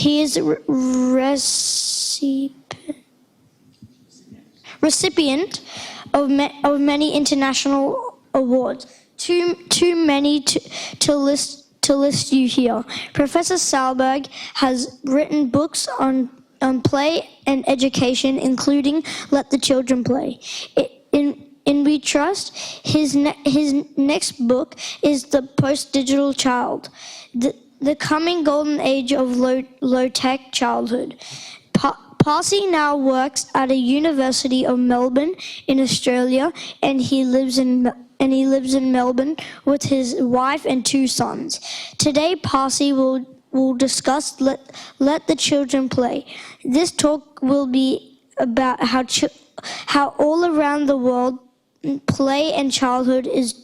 He is recipient of many international awards. Too many to list you here. Professor Sahlberg has written books on play and education, including Let the Children Play. In We Trust, his next book is The Post-Digital Child, the coming golden age of low-tech childhood. Pasi now works at a University of Melbourne in Australia, and he lives in Melbourne with his wife and 2 sons. Today, Pasi will discuss Let the Children Play. This talk will be about how all around the world play and childhood is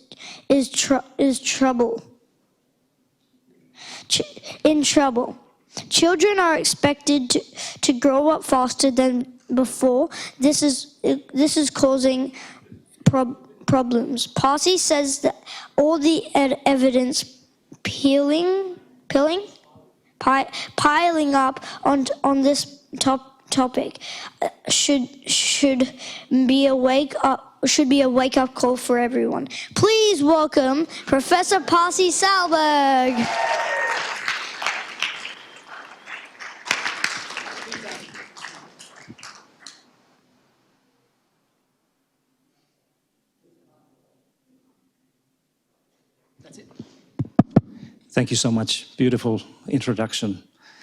in trouble. Children are expected to grow up faster than before. This is causing problems. Pasi says that all the evidence piling up on this topic should be a wake-up call for everyone. Please welcome Professor Pasi Sahlberg. Thank you so much. Beautiful introduction.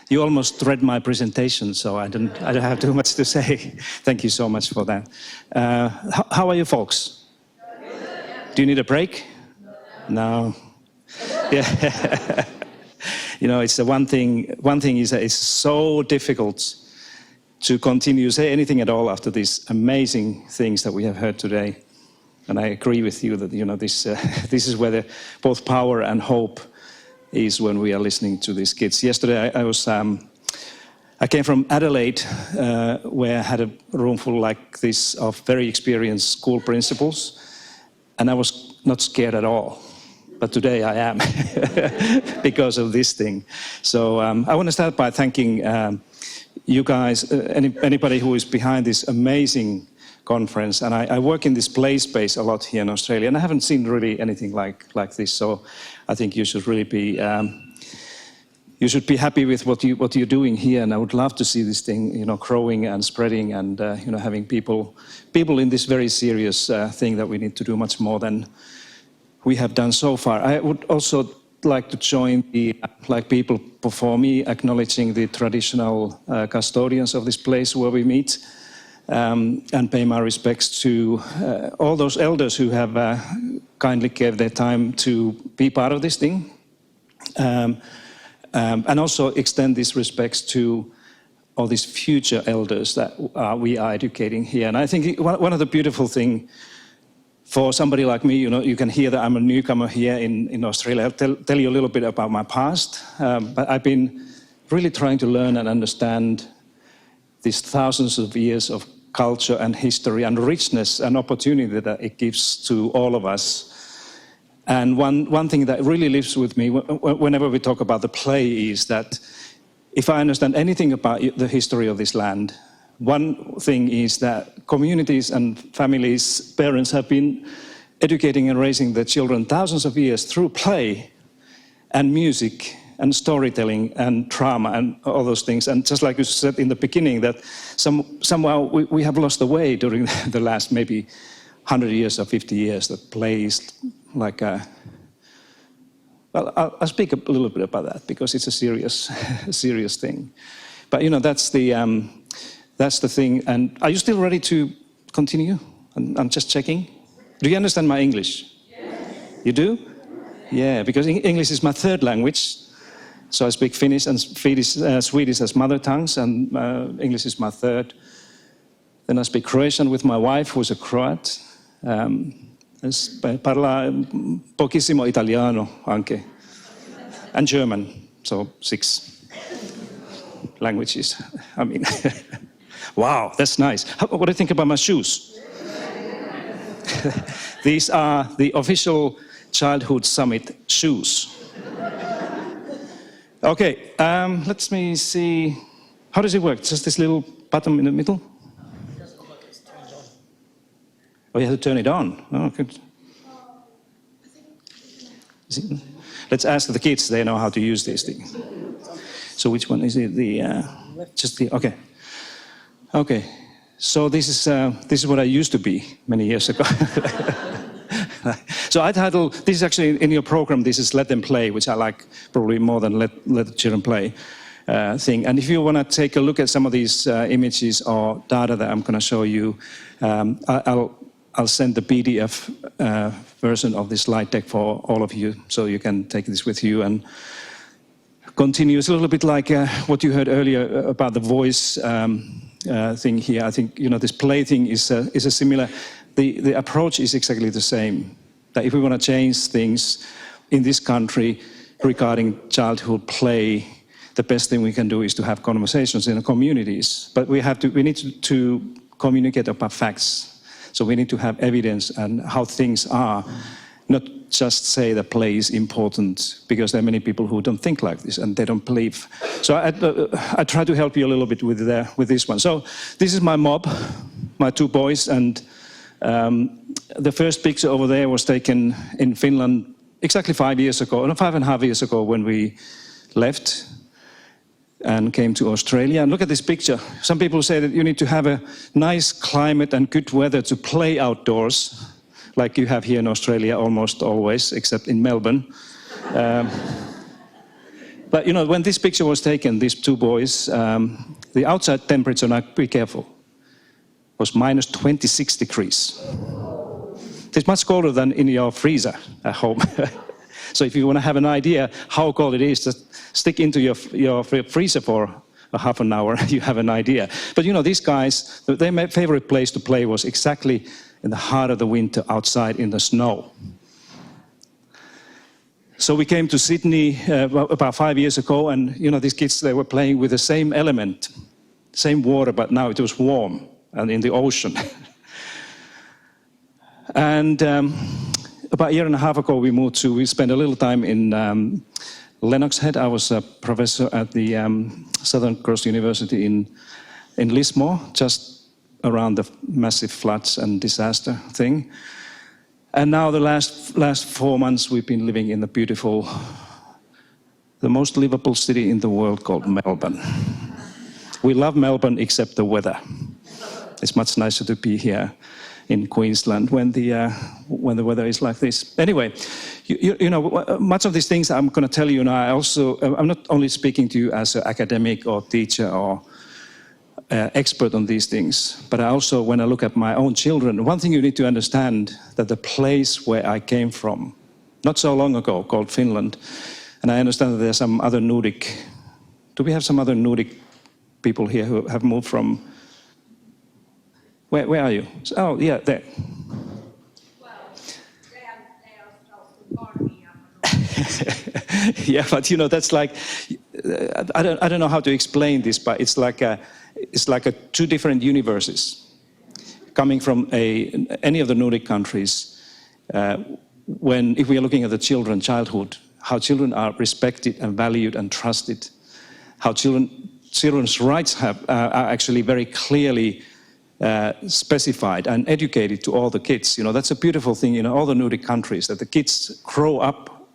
You almost read my presentation, so I don't have too much to say. Thank you so much for that. How are you folks? Do you need a break? No. Yeah. You know, it's the one thing is that it's so difficult to continue say anything at all after these amazing things that we have heard today. And I agree with you that, you know, this is where both power and hope is when we are listening to these kids. Yesterday I came from Adelaide, where I had a room full like this of very experienced school principals, and I was not scared at all. But today I am because of this thing. So I want to start by thanking you guys, anybody who is behind this amazing conference. And I work in this play space a lot here in Australia, and I haven't seen really anything like this. So I think you should really be happy with what you're doing here. And I would love to see this thing, you know, growing and spreading, and you know, having people in this very serious thing that we need to do much more than we have done so far. I would also like to join the people before me, acknowledging the traditional custodians of this place where we meet. And pay my respects to all those elders who have kindly gave their time to be part of this thing. And also extend these respects to all these future elders that we are educating here. And I think one of the beautiful things for somebody like me, you know, you can hear that I'm a newcomer here in Australia. I'll tell you a little bit about my past. But I've been really trying to learn and understand these thousands of years of culture and history and richness and opportunity that it gives to all of us. And one thing that really lives with me whenever we talk about the play is that if I understand anything about the history of this land, one thing is that communities and families, parents have been educating and raising their children thousands of years through play and music and storytelling and drama and all those things. And just like you said in the beginning, that somehow we have lost the way during the last maybe 100 years or 50 years, that play is like a... Well, I'll speak a little bit about that because it's a serious thing. But, you know, that's the thing. And are you still ready to continue? I'm just checking. Do you understand my English? Yes. You do? Yeah, because English is my third language. So I speak Finnish and Swedish as mother tongues, and English is my third. Then I speak Croatian with my wife, who's a Croat. Parla pochissimo italiano anche. And German, so 6 languages. I mean, wow, that's nice. What do you think about my shoes? These are the official Childhood Summit shoes. Okay, let me see. How does it work? Just this little button in the middle? Oh, you have to turn it on. Oh, good. Let's ask the kids. They know how to use these things. So which one is it? Just the okay. Okay. So this is what I used to be many years ago. So I titled this is actually in your program. This is Let Them Play, which I like probably more than Let the Children Play thing. And if you want to take a look at some of these images or data that I'm going to show you, I'll send the PDF version of this slide deck for all of you, so you can take this with you and continue. It's a little bit like what you heard earlier about the voice thing here. I think this play thing is a similar. The approach is exactly the same. That if we want to change things in this country regarding childhood play, the best thing we can do is to have conversations in the communities. But we need to communicate about facts. So we need to have evidence and how things are, not just say that play is important, because there are many people who don't think like this and they don't believe. So I try to help you a little bit with this one. So this is my mob, my two boys, and the first picture over there was taken in Finland exactly 5 years ago, no, 5.5 years ago when we left and came to Australia. And look at this picture. Some people say that you need to have a nice climate and good weather to play outdoors, like you have here in Australia almost always, except in Melbourne. But when this picture was taken, these two boys, the outside temperature, now be careful, was minus 26 degrees. It's much colder than in your freezer at home. So if you want to have an idea how cold it is, just stick into your freezer for a half an hour, you have an idea. But these guys, their favorite place to play was exactly in the heart of the winter outside in the snow. So we came to Sydney about 5 years ago, and these kids, they were playing with the same element, same water, but now it was warm and in the ocean. And about a year and a half ago, we spent a little time in Lennox Head. I was a professor at the Southern Cross University in Lismore, just around the massive floods and disaster thing. And now the last 4 months, we've been living in the most livable city in the world called Melbourne. We love Melbourne except the weather. It's much nicer to be here in Queensland when the weather is like this. Anyway, much of these things I'm going to tell you now. I'm not only speaking to you as an academic or teacher or expert on these things, but I also, when I look at my own children, one thing you need to understand that the place where I came from, not so long ago, called Finland, and I understand that there's some other Nordic. Do we have some other Nordic people here who have moved from? Where are you? Oh, yeah, there. Well, they are also Armenia. Yeah, but that's like, I don't know how to explain this, but it's like two different universes coming from any of the Nordic countries. If we are looking at the childhood, how children are respected and valued and trusted, how children's rights are actually very clearly specified and educated to all the kids. That's a beautiful thing in all the Nordic countries, that the kids grow up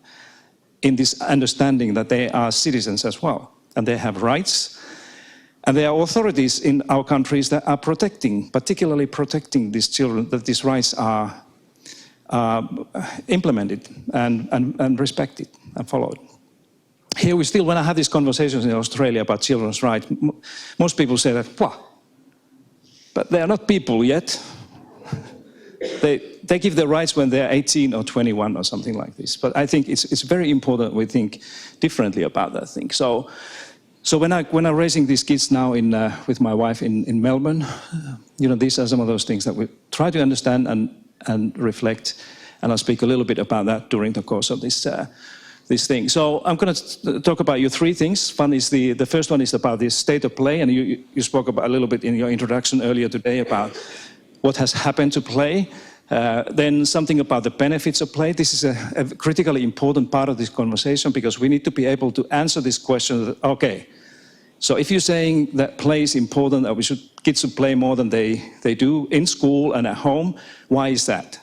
in this understanding that they are citizens as well, and they have rights. And there are authorities in our countries that are particularly protecting these children, that these rights are implemented and respected and followed. Here we still, when I have these conversations in Australia about children's rights, most people say that, but they are not people yet. They give their rights when they're 18 or 21 or something like this. But I think it's very important we think differently about that thing. So when I'm raising these kids now with my wife in Melbourne, these are some of those things that we try to understand and reflect. And I'll speak a little bit about that during the course of this thing. So I'm going to talk about you three things. The first one is about the state of play, and you spoke about a little bit in your introduction earlier today about what has happened to play. Then something about the benefits of play. This is a critically important part of this conversation because we need to be able to answer this question. Okay, so if you're saying that play is important, that kids should play more than they do in school and at home, why is that?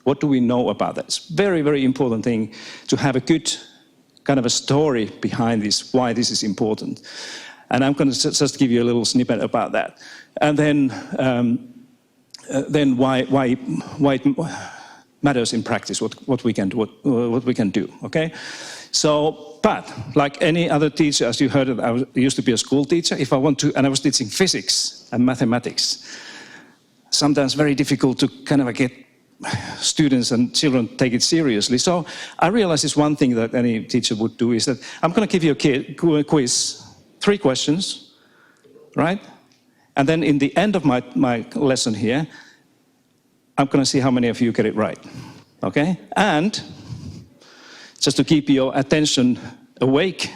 What do we know about that? It's a very, very important thing to have a good kind of a story behind this, why this is important. And I'm going to just give you a little snippet about that. And then why it matters in practice, what we can do, okay? So, but like any other teacher, as you heard, I used to be a school teacher. If I want to, and I was teaching physics and mathematics, sometimes very difficult to kind of get students and children take it seriously. So I realized it's one thing that any teacher would do is that I'm going to give you a quiz, 3 questions, right? And then in the end of my lesson here, I'm going to see how many of you get it right, okay? And just to keep your attention awake,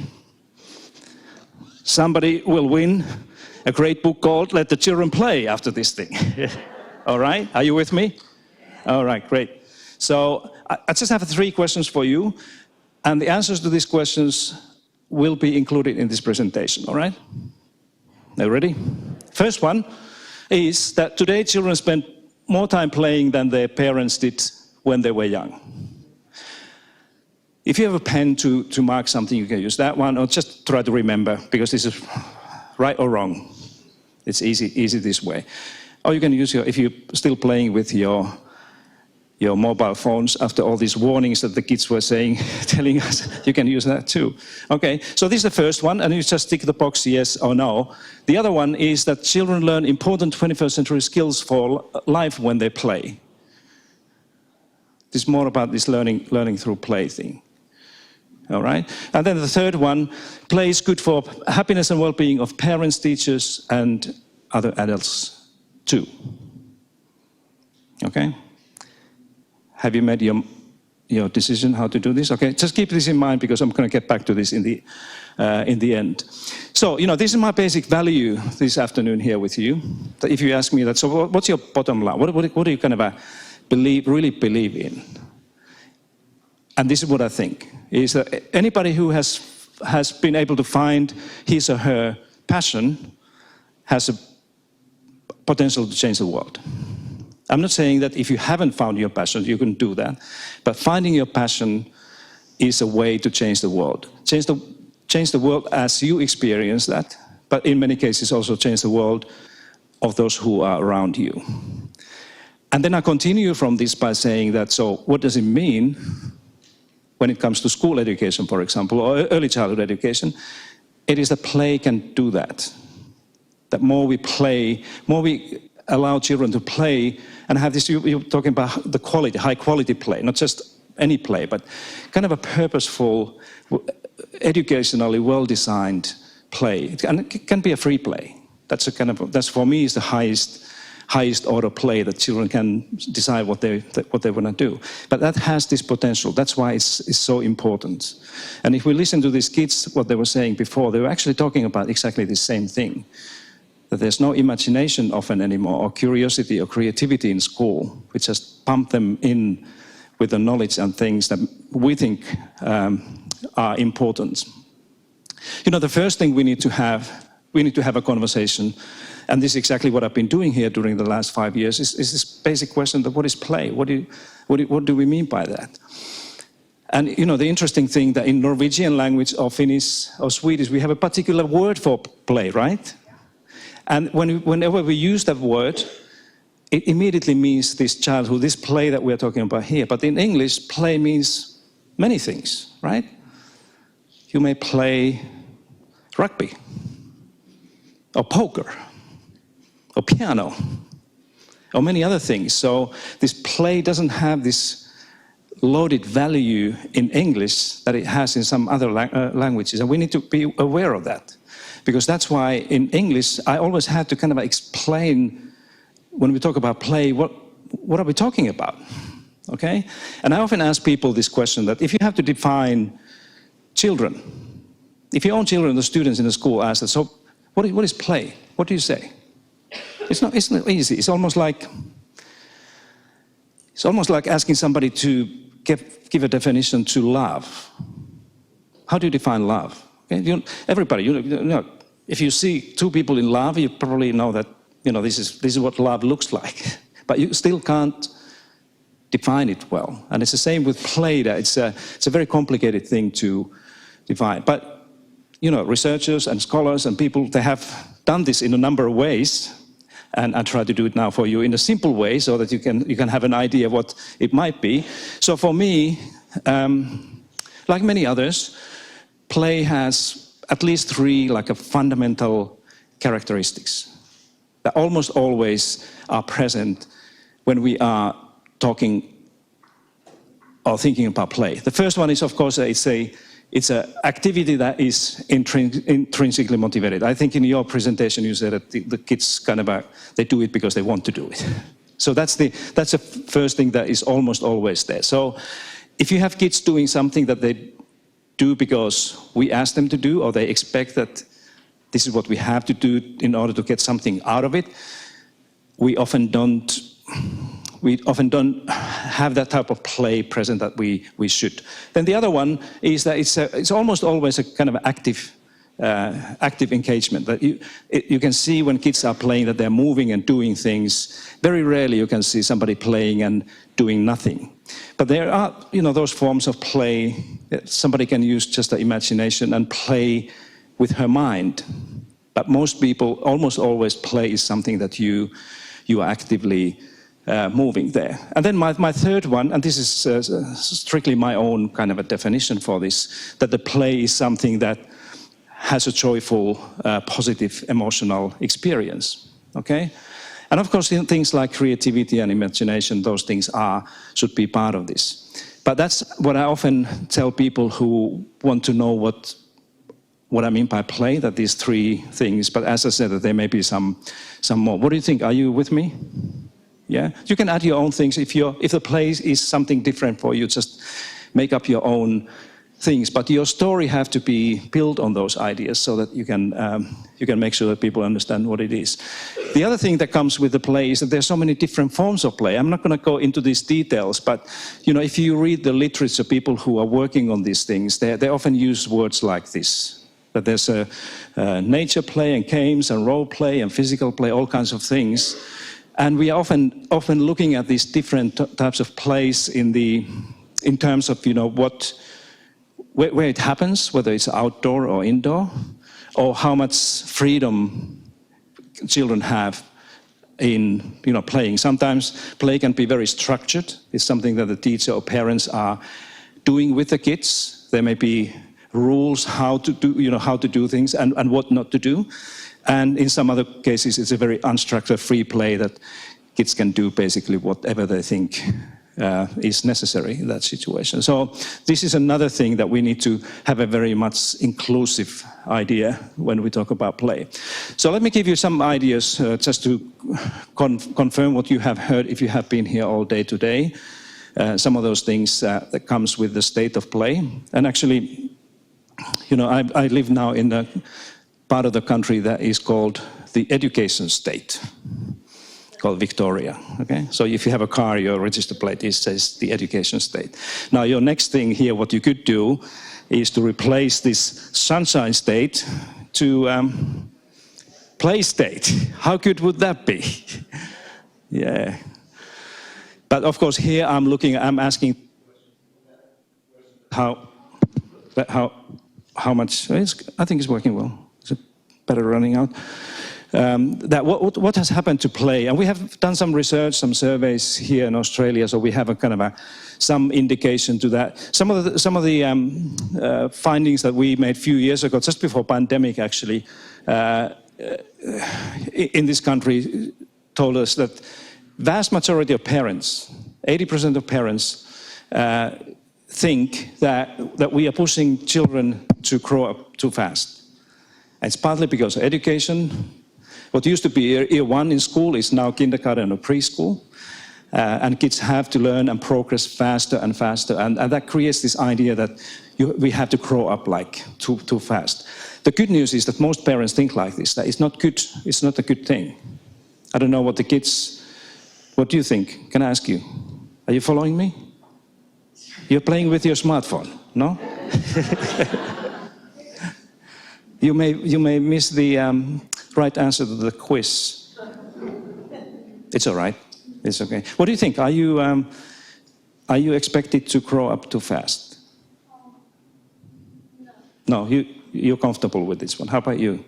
somebody will win a great book called Let the Children Play after this thing. All right, are you with me? All right, great. So I just have 3 questions for you, and the answers to these questions will be included in this presentation, all right? Are you ready? First one is that today children spend more time playing than their parents did when they were young. If you have a pen to mark something, you can use that one, or just try to remember, because this is right or wrong. It's easy this way. Or you can use if you're still playing with your mobile phones after all these warnings that the kids were telling us, you can use that too. Okay, so this is the first one, and you just tick the box yes or no. The other one is that children learn important 21st century skills for life when they play. This is more about this learning through play thing. All right, and then the third one, play is good for happiness and well-being of parents, teachers, and other adults too. Okay? Have you made your decision how to do this? Okay, just keep this in mind because I'm going to get back to this in the end. So, this is my basic value this afternoon here with you. If you ask me that, so what's your bottom line? What do you kind of really believe in? And this is what I think, is that anybody who has been able to find his or her passion has a potential to change the world. I'm not saying that if you haven't found your passion, you can do that. But finding your passion is a way to change the world. Change the world as you experience that, but in many cases also change the world of those who are around you. And then I continue from this by saying that, so what does it mean when it comes to school education, for example, or early childhood education? It is that play can do that. That more we play, more we allow children to play and have this, you're talking about the quality, high quality play, not just any play, but kind of a purposeful, educationally well-designed play. And it can be a free play. That's for me is the highest order play that children can decide what they want to do. But that has this potential. That's why it's so important. And if we listen to these kids, what they were saying before, they were actually talking about exactly the same thing. That there's no imagination often anymore, or curiosity or creativity in school. We just pump them in with the knowledge and things that we think are important. The first thing we need to have a conversation, and this is exactly what I've been doing here during the last 5 years, is this basic question of what is play? What do we mean by that? And the interesting thing that in Norwegian language or Finnish or Swedish, we have a particular word for play, right? And whenever we use that word, it immediately means this childhood, this play that we're talking about here. But in English, play means many things, right? You may play rugby, or poker, or piano, or many other things. So this play doesn't have this loaded value in English that it has in some other languages. And we need to be aware of that. Because that's why in English, I always had to kind of explain, when we talk about play, what are we talking about, okay? And I often ask people this question, that if you have to define children, if your own children, the students in the school ask that, so what is play? What do you say? It's not easy. It's almost like It's almost like asking somebody to give a definition to love. How do you define love? Okay, everybody, if you see two people in love, you probably know that this is what love looks like. But you still can't define it well. And it's the same with play. That it's a very complicated thing to define. But researchers and scholars and people, they have done this in a number of ways. And I try to do it now for you in a simple way so that you can have an idea of what it might be. So for me, like many others, play has at least three fundamental characteristics that almost always are present when we are talking or thinking about play. The first one is, of course, it's an activity that is intrinsically motivated. I think in your presentation you said that the kids they do it because they want to do it. So that's the first thing that is almost always there. So if you have kids doing something that they do because we ask them to do, or they expect that this is what we have to do in order to get something out of it, we often don't have that type of play present that we should. Then the other one is that it's almost always a kind of active engagement. That you can see when kids are playing that they're moving and doing things. Very rarely you can see somebody playing and doing nothing. But there are, those forms of play that somebody can use just the imagination and play with her mind. But most people, almost always, play is something that you are actively moving there. And then my third one, and this is strictly my own kind of a definition for this, that the play is something that has a joyful, positive emotional experience. Okay? And of course, things like creativity and imagination, those things should be part of this. But that's what I often tell people who want to know what I mean by play, that these three things. But as I said, that there may be some more. What do you think? Are you with me? Yeah? You can add your own things. If the play is something different for you, just make up your own things. But your story have to be built on those ideas so that you can make sure that people understand what it is. The other thing that comes with the play is that there's so many different forms of play. I'm not going to go into these details, but if you read the literature, people who are working on these things, they often use words like this. That there's a nature play and games and role play and physical play, all kinds of things. And we are often looking at these different types of plays in terms of where it happens, whether it's outdoor or indoor, or how much freedom children have in playing. Sometimes play can be very structured. It's something that the teacher or parents are doing with the kids. There may be rules how to do things and what not to do. And in some other cases, it's a very unstructured free play that kids can do basically whatever they think is necessary in that situation. So this is another thing that we need to have a very much inclusive idea when we talk about play. So let me give you some ideas just to confirm what you have heard if you have been here all day today. Some of those things that comes with the state of play. And actually, I live now in a part of the country that is called the education state, called Victoria. Okay, so if you have a car, your register plate says the education state. Now, your next thing here, what you could do, is to replace this sunshine state to play state. How good would that be? Yeah. But of course, here I'm asking how much. I think it's working well. Is it better running out? That what has happened to play, and we have done some research, some surveys here in Australia, so we have a kind of some indication to that. Some of the findings that we made a few years ago, just before pandemic actually, in this country, told us that vast majority of parents, 80% of parents, think that we are pushing children to grow up too fast. And it's partly because of education. What used to be year one in school is now kindergarten or preschool. And kids have to learn and progress faster and faster. And that creates this idea that we have to grow up like too fast. The good news is that most parents think like this, that it's not good, it's not a good thing. I don't know what do you think? Can I ask you? Are you following me? You're playing with your smartphone, no? You may miss the right answer to the quiz. It's all right. It's okay. What do you think? Are you expected to grow up too fast? No. You're comfortable with this one. How about you?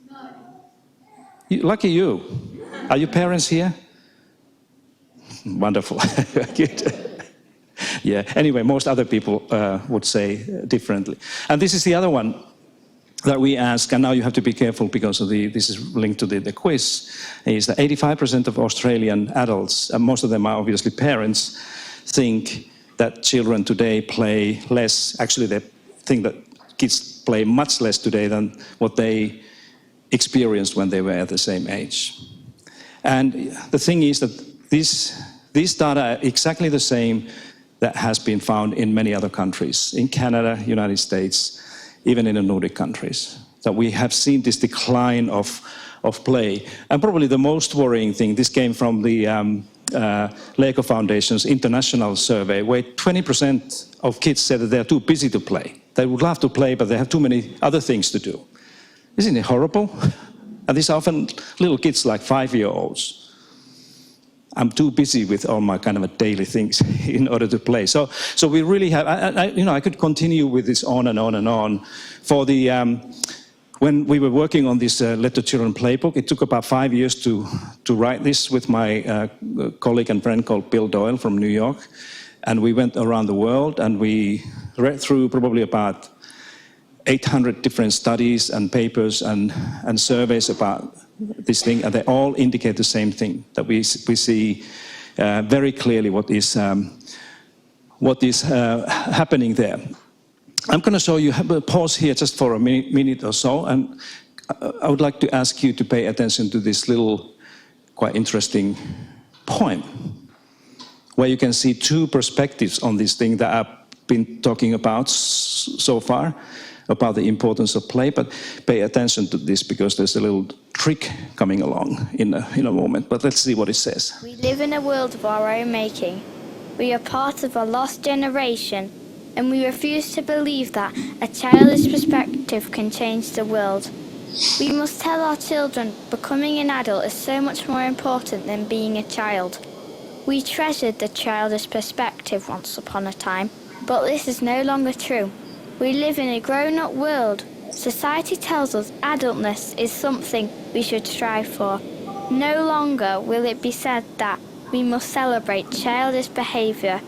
No. Lucky you. Are your parents here? Wonderful. Good. Yeah. Anyway, most other people would say differently. And this is the other one that we ask, and now you have to be careful because of this is linked to the quiz, is that 85% of Australian adults, and most of them are obviously parents, think that children today play less. Actually, they think that kids play much less today than what they experienced when they were at the same age. And the thing is that these data are exactly the same that has been found in many other countries, in Canada, United States, even in the Nordic countries, that we have seen this decline of play. And probably the most worrying thing, this came from the Lego Foundation's international survey, where 20% of kids said that they're too busy to play. They would love to play, but they have too many other things to do. Isn't it horrible? And these are often little kids like 5-year-olds. I'm too busy with all my kind of daily things in order to play. So we really have, I could continue with this on and on and on. For the, when we were working on this Let the Children Playbook, it took about 5 years to write this with my colleague and friend called Bill Doyle from New York. And we went around the world and we read through probably about 800 different studies and papers and surveys about this thing, and they all indicate the same thing, that we see very clearly what is happening there. I'm going to show you, pause here just for a minute or so, and I would like to ask you to pay attention to this little, quite interesting poem, where you can see two perspectives on this thing that I've been talking about so far, about the importance of play, but pay attention to this because there's a little trick coming along in a moment. But let's see what it says. We live in a world of our own making. We are part of a lost generation, and we refuse to believe that a childish perspective can change the world. We must tell our children becoming an adult is so much more important than being a child. We treasured the childish perspective once upon a time, but this is no longer true. We live in a grown-up world. Society tells us adultness is something we should strive for. No longer will it be said that we must celebrate childish behaviour.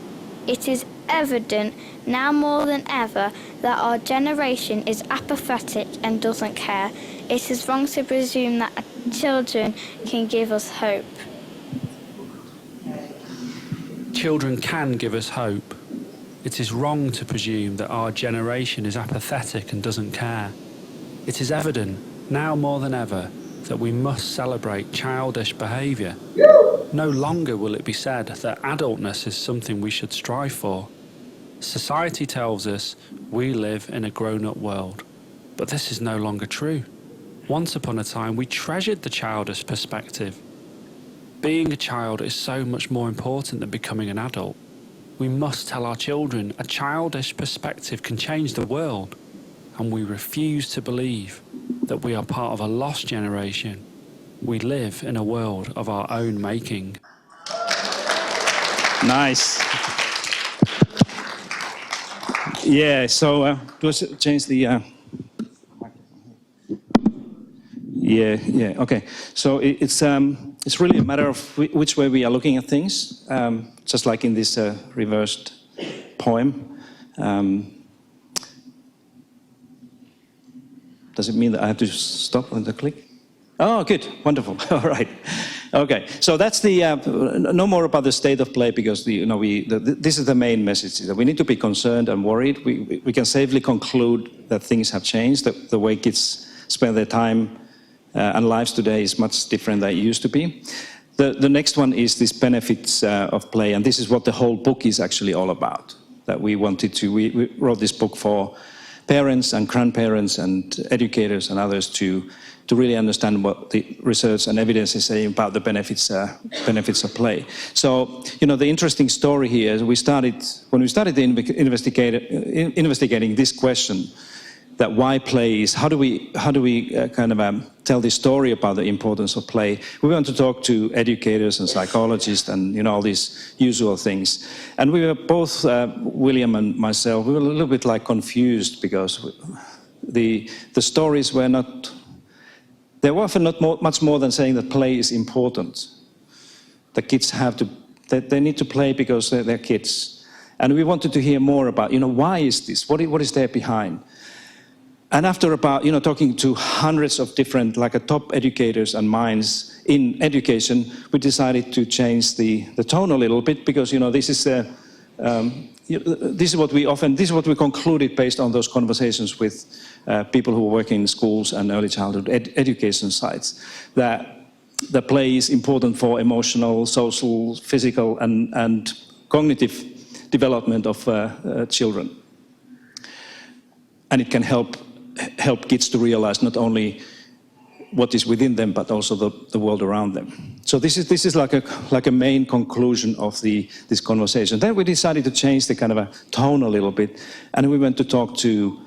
It is evident now more than ever that our generation is apathetic and doesn't care. It is wrong to presume that children can give us hope. Children can give us hope. It is wrong to presume that our generation is apathetic and doesn't care. It is evident, now more than ever, that we must celebrate childish behaviour. No longer will it be said that adultness is something we should strive for. Society tells us we live in a grown-up world, but this is no longer true. Once upon a time, we treasured the childish perspective. Being a child is so much more important than becoming an adult. We must tell our children a childish perspective can change the world, and we refuse to believe that we are part of a lost generation. We live in a world of our own making. Nice. Yeah, so let's change the... Yeah, okay. So it's really a matter of which way we are looking at things, just like in this reversed poem. Does it mean that I have to stop on the click? Oh, good, wonderful. All right. Okay, so that's the no more about the state of play, because this is the main message, that we need to be concerned and worried. We can safely conclude that things have changed, that the way kids spend their time and lives today is much different than it used to be. The next one is these benefits of play, and this is what the whole book is actually all about. That we wrote this book for parents and grandparents and educators and others to really understand what the research and evidence is saying about the benefits of play. So, the interesting story here is when we started investigating this question, that why play is, how do we tell this story about the importance of play? We want to talk to educators and psychologists and all these usual things. And we were both, William and myself, we were a little bit confused because the stories were not, they were often not much more than saying that play is important. The kids they need to play because they're kids. And we wanted to hear more about, why is this? What is there behind? And after about, talking to hundreds of different, top educators and minds in education, we decided to change the tone a little bit because, this is what we concluded based on those conversations with people who work in schools and early childhood education sites, that the play is important for emotional, social, physical, and cognitive development of children. And it can help kids to realize not only what is within them, but also the world around them. So this is like a main conclusion of this conversation. Then we decided to change the kind of a tone a little bit, and we went to talk to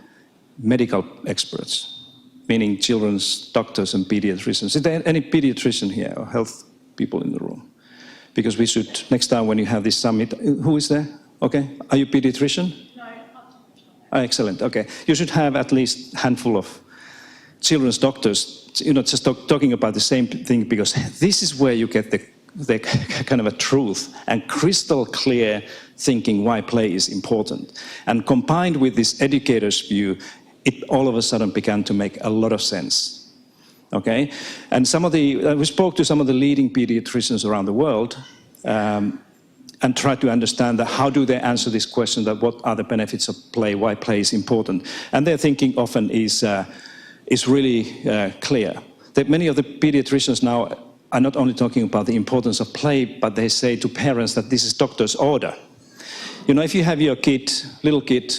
medical experts, meaning children's doctors and pediatricians. Is there any pediatrician here or health people in the room? Because we should, next time when you have this summit, who is there? Okay, are you pediatrician? Oh, excellent. Okay, you should have at least a handful of children's doctors, just talking about the same thing, because this is where you get the kind of a truth and crystal clear thinking why play is important. And combined with this educator's view, it all of a sudden began to make a lot of sense. Okay, and we spoke to some of the leading pediatricians around the world. And try to understand that how do they answer this question, that what are the benefits of play, why play is important. And their thinking often is really clear. That many of the pediatricians now are not only talking about the importance of play, but they say to parents that this is doctor's order. If you have your little kid,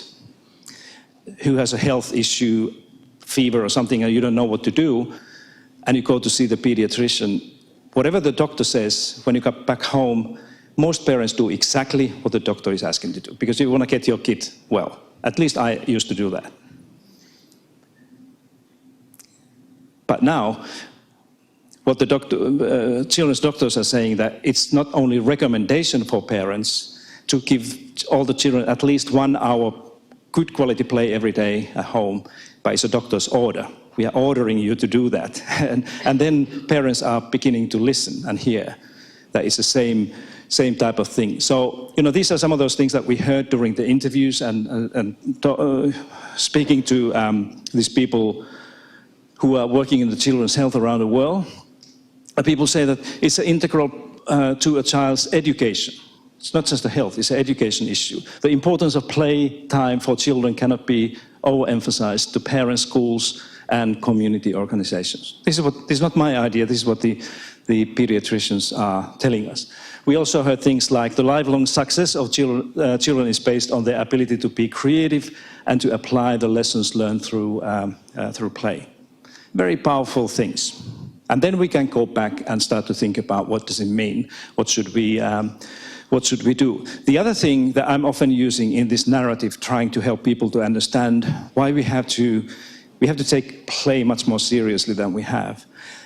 who has a health issue, fever or something, and you don't know what to do, and you go to see the pediatrician, whatever the doctor says, when you come back home, most parents do exactly what the doctor is asking to do, because you want to get your kid well. At least I used to do that. But now, what the children's doctors are saying, that it's not only recommendation for parents to give all the children at least 1 hour good quality play every day at home, but it's a doctor's order. We are ordering you to do that. and then parents are beginning to listen and hear that it's the same type of thing. So, these are some of those things that we heard during the interviews and speaking to these people who are working in the children's health around the world. People say that it's integral to a child's education. It's not just a health, it's an education issue. The importance of play time for children cannot be overemphasized to parents, schools, and community organizations. This is not my idea, this is what the pediatricians are telling us. We also heard things like the lifelong success of children is based on their ability to be creative and to apply the lessons learned through play. Very powerful things. And then we can go back and start to think about what does it mean? What should we do? The other thing that I'm often using in this narrative, trying to help people to understand why we have to take play much more seriously than we have,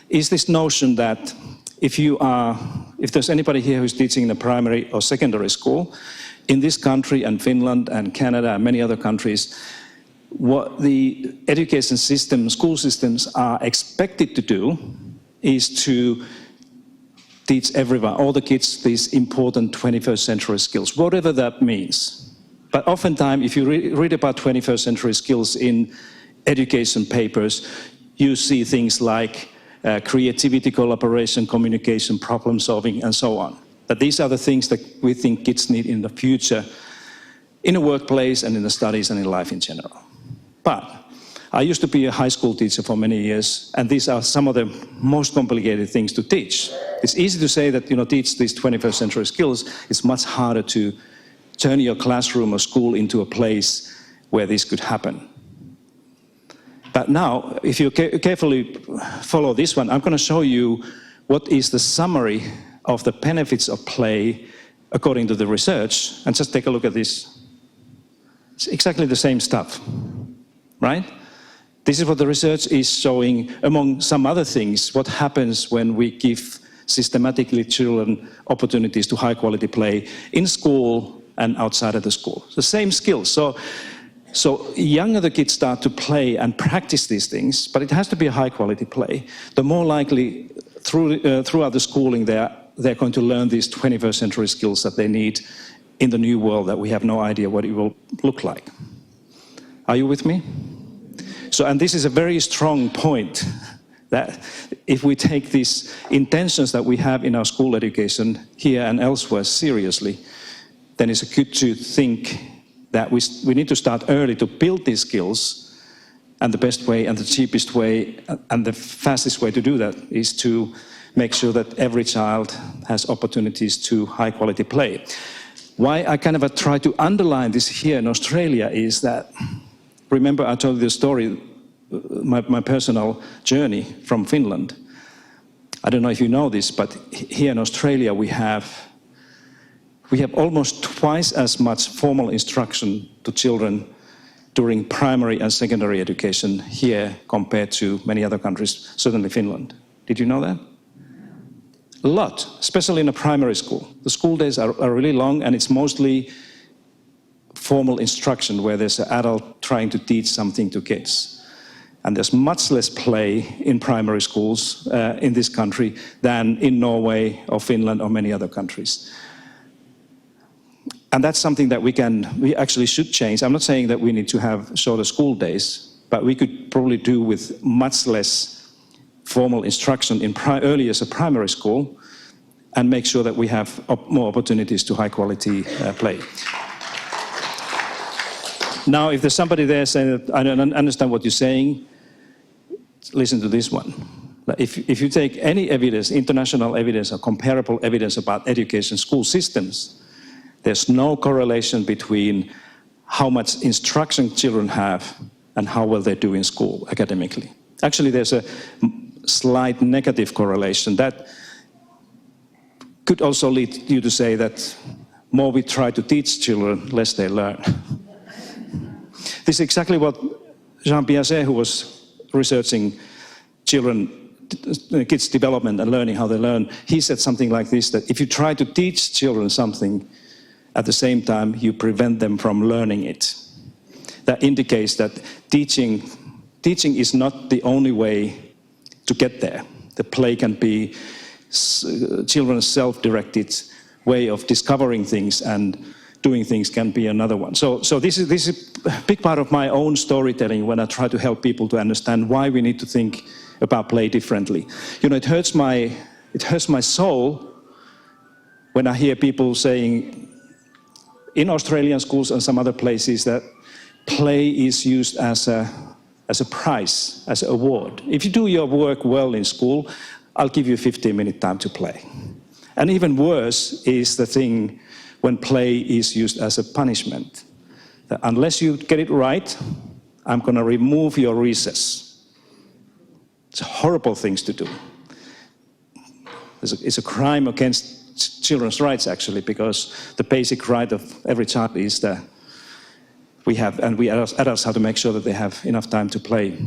is this notion that if there's anybody here who's teaching in a primary or secondary school, in this country and Finland and Canada and many other countries, what the education system, school systems are expected to do is to teach everyone, all the kids, these important 21st century skills, whatever that means. But oftentimes, if you read about 21st century skills in education papers, you see things like creativity, collaboration, communication, problem solving, and so on. But these are the things that we think kids need in the future, in the workplace and in the studies and in life in general. But I used to be a high school teacher for many years, and these are some of the most complicated things to teach. It's easy to say that, teach these 21st century skills. It's much harder to turn your classroom or school into a place where this could happen. But now, if you carefully follow this one, I'm going to show you what is the summary of the benefits of play according to the research. And just take a look at this. It's exactly the same stuff, right? This is what the research is showing, among some other things, what happens when we give systematically children opportunities to high-quality play in school and outside of the school. The same skills. So younger the kids start to play and practice these things, but it has to be a high-quality play. The more likely throughout the schooling they're going to learn these 21st century skills that they need in the new world that we have no idea what it will look like. Are you with me? So, and this is a very strong point, that if we take these intentions that we have in our school education here and elsewhere seriously, then it's good to think that we need to start early to build these skills, and the best way and the cheapest way and the fastest way to do that is to make sure that every child has opportunities to high quality play. Why I kind of try to underline this here in Australia is that, remember I told you the story, my personal journey from Finland. I don't know if you know this, but here in Australia we have almost twice as much formal instruction to children during primary and secondary education here compared to many other countries, certainly Finland. Did you know that? A lot, especially in a primary school. The school days are really long, and it's mostly formal instruction where there's an adult trying to teach something to kids. And there's much less play in primary schools in this country than in Norway or Finland or many other countries. And that's something that we actually should change. I'm not saying that we need to have shorter school days, but we could probably do with much less formal instruction in early as a primary school, and make sure that we have more opportunities to high quality play. Now, if there's somebody there saying that I don't understand what you're saying, listen to this one. If you take any evidence, international evidence or comparable evidence about education school systems, there's no correlation between how much instruction children have and how well they do in school academically. Actually, there's a slight negative correlation. That could also lead you to say that more we try to teach children, less they learn. This is exactly what Jean Piaget, who was researching kids' development and learning how they learn, he said something like this, that if you try to teach children something, at the same time you prevent them from learning it. That indicates that teaching is not the only way to get there. The play can be children's self-directed way of discovering things, and doing things can be another one. So this is a big part of my own storytelling when I try to help people to understand why we need to think about play differently. You know, it hurts my soul when I hear people saying in Australian schools and some other places that play is used as a prize, as an award. If you do your work well in school, I'll give you 15-minute time to play. And even worse is the thing when play is used as a punishment. That unless you get it right, I'm going to remove your recess. It's horrible things to do. It's a crime against children's rights, actually, because the basic right of every child is that we adults have to make sure that they have enough time to play.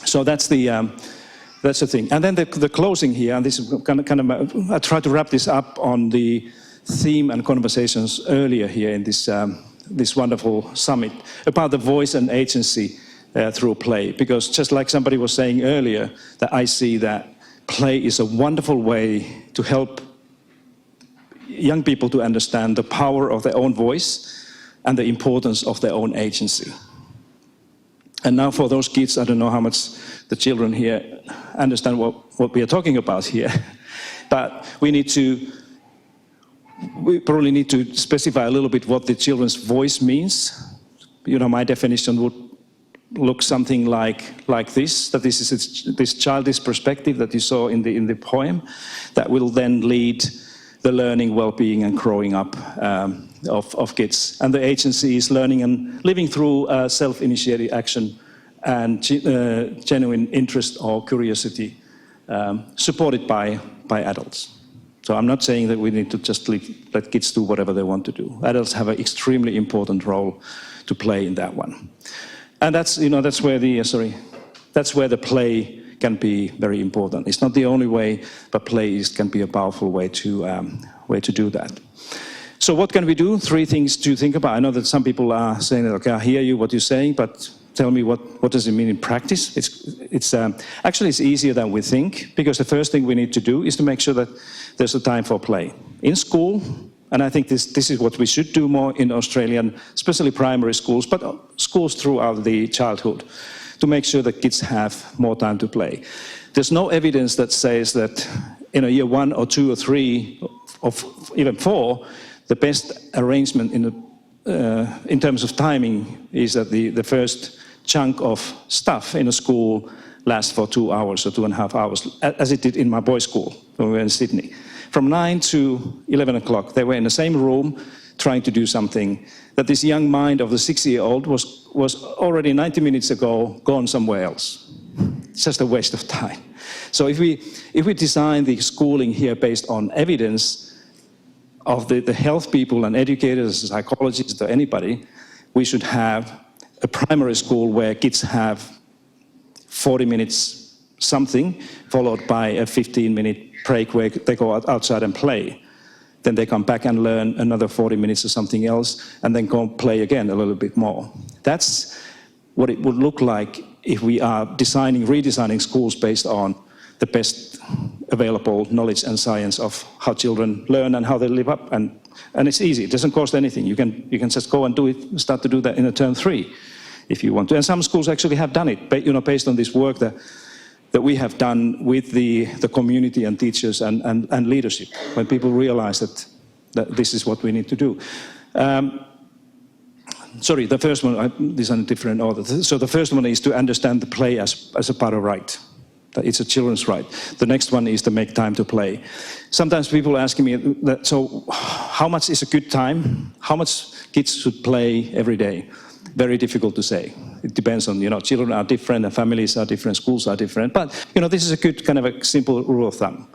So that's the thing. And then the closing here, and this is kind of I try to wrap this up on the theme and conversations earlier here in this wonderful summit about the voice and agency through play. Because just like somebody was saying earlier, that I see that play is a wonderful way to help young people to understand the power of their own voice and the importance of their own agency. And now for those kids, I don't know how much the children here understand what we are talking about here, but we probably need to specify a little bit what the children's voice means. You know, my definition would look something like this, that this is this childish perspective that you saw in the poem, that will then lead the learning, well-being and growing up of kids. And the agency is learning and living through self-initiated action and genuine interest or curiosity supported by adults. So I'm not saying that we need to just let kids do whatever they want to do. Adults have an extremely important role to play in that one. And that's where the play can be very important. It's not the only way, but play can be a powerful way to do that. So what can we do? 3 things to think about. I know that some people are saying, okay, I hear you, what you're saying, but tell me what does it mean in practice? Actually, it's easier than we think, because the first thing we need to do is to make sure that there's a time for play. In school, and I think this is what we should do more in Australian, especially primary schools, but schools throughout the childhood, to make sure that kids have more time to play. There's no evidence that says that in a year 1 or 2 or 3, or even 4, the best arrangement in terms of timing is that the first chunk of stuff in a school lasts for 2 hours or 2.5 hours, as it did in my boys' school when we were in Sydney. From 9 to 11 o'clock, they were in the same room trying to do something that this young mind of the 6-year-old was already 90 minutes ago gone somewhere else. It's just a waste of time. So if we design the schooling here based on evidence of the health people and educators, psychologists, or anybody, we should have a primary school where kids have 40 minutes something, followed by a 15-minute break where they go outside and play. Then they come back and learn another 40 minutes or something else, and then go play again a little bit more. That's what it would look like if we are redesigning schools based on the best available knowledge and science of how children learn and how they live up. And it's easy, it doesn't cost anything. You can just go and do it, start to do that in a term 3 if you want to. And some schools actually have done it, based on this work that we have done with the community and teachers and leadership, when people realize that this is what we need to do. Sorry, the first one, these are in a different order. So the first one is to understand the play as a part of right. It's a children's right. The next one is to make time to play. Sometimes people ask me, so how much is a good time? How much kids should play every day? Very difficult to say. It depends on, children are different, and families are different, schools are different. But, this is a good kind of a simple rule of thumb.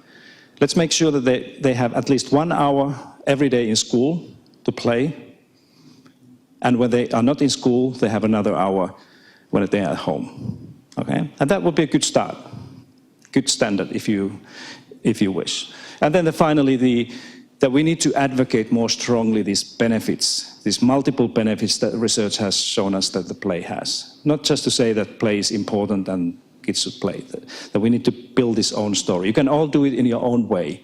Let's make sure that they have at least 1 hour every day in school to play. And when they are not in school, they have another hour when they are at home. Okay? And that would be a good start. Good standard, if you wish. And then finally, that we need to advocate more strongly these benefits, these multiple benefits that research has shown us that the play has. Not just to say that play is important and kids should play, that we need to build this own story. You can all do it in your own way.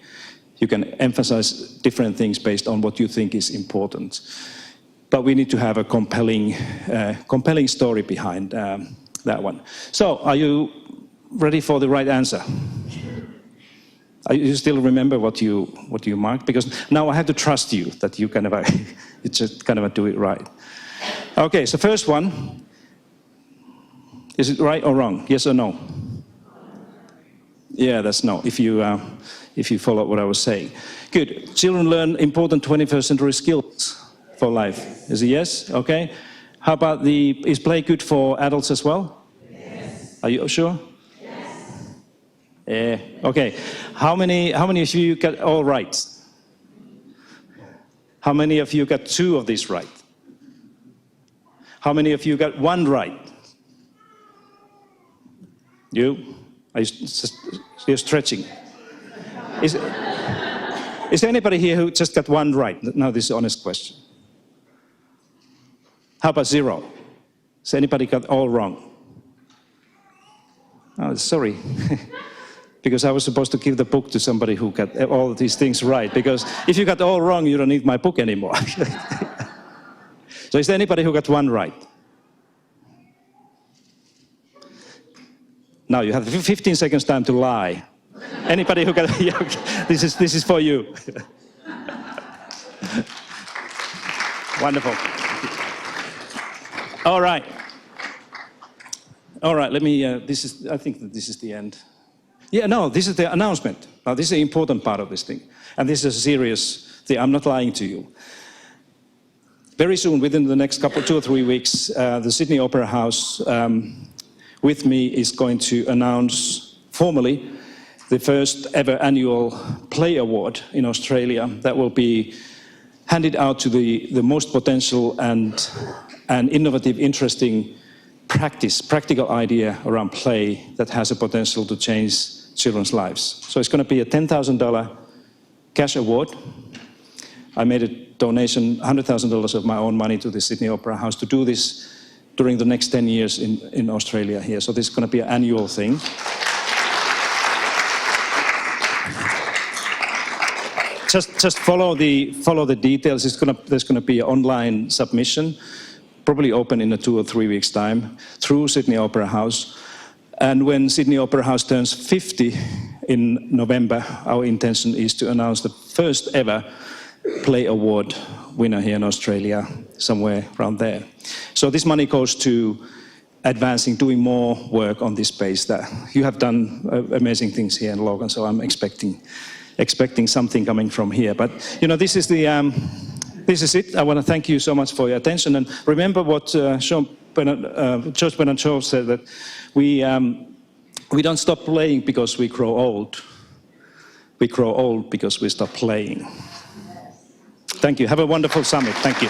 You can emphasize different things based on what you think is important. But we need to have a compelling story behind that one. So, are you ready for the right answer? You still remember what you marked? Because now I have to trust you that you just do it right. Okay, so first one, is it right or wrong? Yes or no? Yeah, that's no, if you follow what I was saying. Good. Children learn important 21st century skills for life. Is it yes? Okay. How about is play good for adults as well? Yes. Are you sure? Okay. How many of you got all right? How many of you got 2 of these right? How many of you got 1 right? You're stretching. Is there anybody here who just got 1 right? Now this is an honest question. How about 0? Has anybody got all wrong? Oh, sorry. Because I was supposed to give the book to somebody who got all of these things right. Because if you got all wrong, you don't need my book anymore. So is there anybody who got 1 right? Now you have 15 seconds time to lie. Anybody who got, yeah, okay. This is for you. Wonderful. All right. Let me. I think that this is the end. Yeah, no, this is the announcement. Now, this is the important part of this thing, and this is a serious thing. I'm not lying to you. Very soon, within the next 2 or 3 weeks, the Sydney Opera House with me is going to announce formally the first ever annual Play Award in Australia that will be handed out to the most potential and innovative, interesting practical idea around play that has a potential to change children's lives. So it's going to be a $10,000 cash award. I made a donation, $100,000 of my own money to the Sydney Opera House to do this during the next 10 years in Australia here. So this is going to be an annual thing. Just follow the details. There's going to be an online submission, probably open in 2 or 3 weeks' time, through Sydney Opera House. And when Sydney Opera House turns 50 in November, our intention is to announce the first ever Play Award winner here in Australia, somewhere around there. So this money goes to advancing, doing more work on this space. That you have done amazing things here in Logan, so I'm expecting something coming from here. But this is it. I want to thank you so much for your attention, and remember what George Bernard Shaw said, that we don't stop playing because we grow old. We grow old because we stop playing. Thank you. Have a wonderful summit. Thank you.